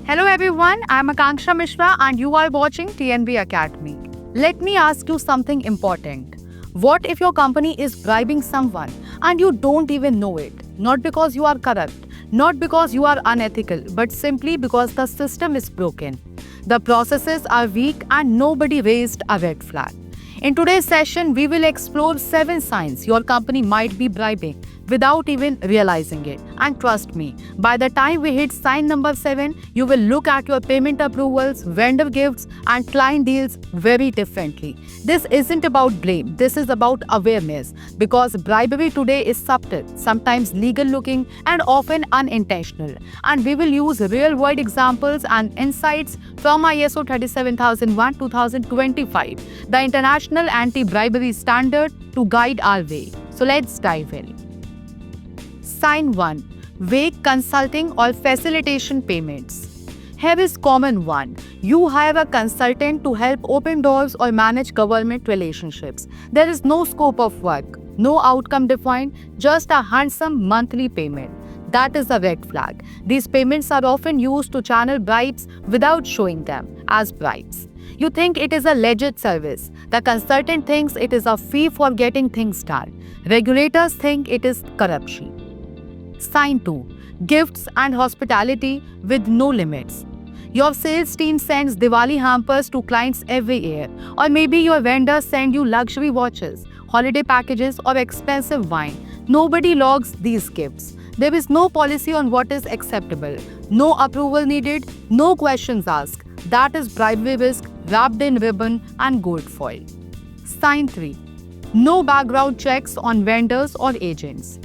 Hello everyone, I am Akanksha Mishra and you are watching TNB Academy. Let me ask you something important. What if your company is bribing someone and you don't even know it? Not because you are corrupt, not because you are unethical, but simply because the system is broken. The processes are weak and nobody raised a red flag. In today's session, we will explore 7 signs your company might be bribing without even realizing it. And trust me, by the time we hit sign number 7, you will look at your payment approvals, vendor gifts, and client deals very differently. This isn't about blame, this is about awareness because bribery today is subtle, sometimes legal looking, and often unintentional. And we will use real world examples and insights from ISO 37001-2025, the International Anti-Bribery Standard, to guide our way. So let's dive in. Sign 1. Vague consulting or facilitation payments. Here is common one. You hire a consultant to help open doors or manage government relationships. There is no scope of work, no outcome defined, just a handsome monthly payment. That is a red flag. These payments are often used to channel bribes without showing them as bribes. You think it is a legit service. The consultant thinks it is a fee for getting things done. Regulators think it is corruption. Sign 2. Gifts and hospitality with no limits. Your sales team sends Diwali hampers to clients every year, or maybe your vendors send you luxury watches, holiday packages, or expensive wine. Nobody logs these gifts. There is no policy on what is acceptable, no approval needed, no questions asked. That is bribery risk wrapped in ribbon and gold foil. Sign 3. No background checks on vendors or agents.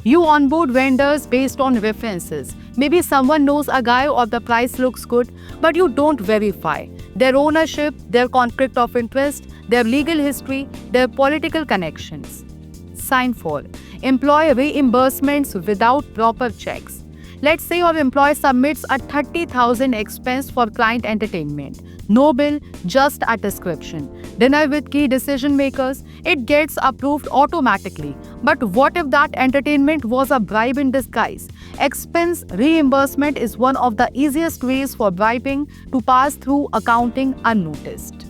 You onboard vendors based on references. Maybe someone knows a guy or the price looks good, but you don't verify their ownership, their conflict of interest, their legal history, their political connections. Sign 4. Employee reimbursements without proper checks. Let's say your employee submits a 30,000 expense for client entertainment. No bill, just a description. Dinner with key decision makers, it gets approved automatically. But what if that entertainment was a bribe in disguise? Expense reimbursement is one of the easiest ways for bribing to pass through accounting unnoticed.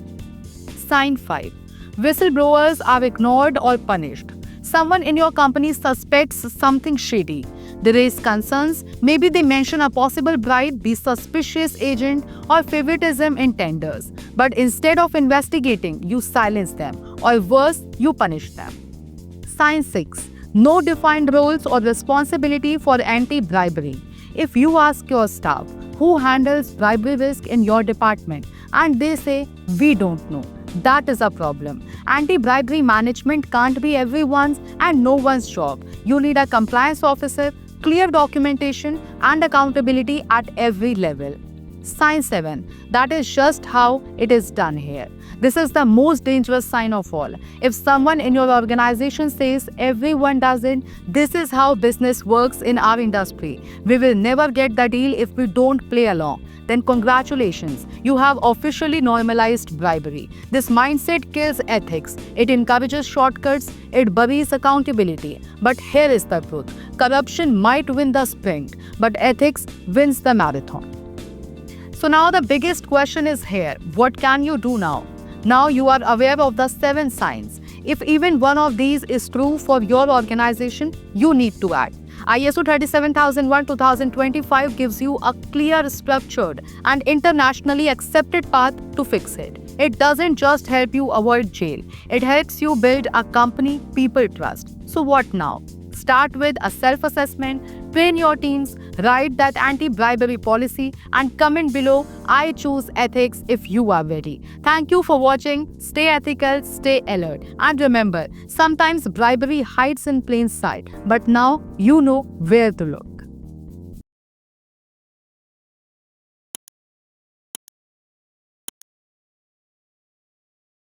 Sign 5. Whistleblowers are ignored or punished. Someone in your company suspects something shady. They raise concerns, maybe they mention a possible bribe, be suspicious agent, or favoritism in tenders. But instead of investigating, you silence them, or worse, you punish them. Sign 6. No defined roles or responsibility for anti-bribery. If you ask your staff, who handles bribery risk in your department, and they say, we don't know, that is a problem. Anti-bribery management can't be everyone's and no one's job. You need a compliance officer, clear documentation, and accountability at every level. Sign 7. That is just how it is done here. This is the most dangerous sign of all. If someone in your organization says everyone does it, this is how business works in our industry. We will never get the deal if we don't play along. Then congratulations, you have officially normalized bribery. This mindset kills ethics. It encourages shortcuts, it buries accountability. But here is the truth. Corruption might win the sprint, but ethics wins the marathon. So now the biggest question is here. What can you do now? Now you are aware of the 7 signs. If even one of these is true for your organization, you need to act. ISO 37001-2025 gives you a clear, structured, and internationally accepted path to fix it. It doesn't just help you avoid jail. It helps you build a company people trust. So what now? Start with a self-assessment, train your teams, write that anti-bribery policy, and comment below, I choose ethics if you are ready. Thank you for watching. Stay ethical, stay alert. And remember, sometimes bribery hides in plain sight, but now you know where to look.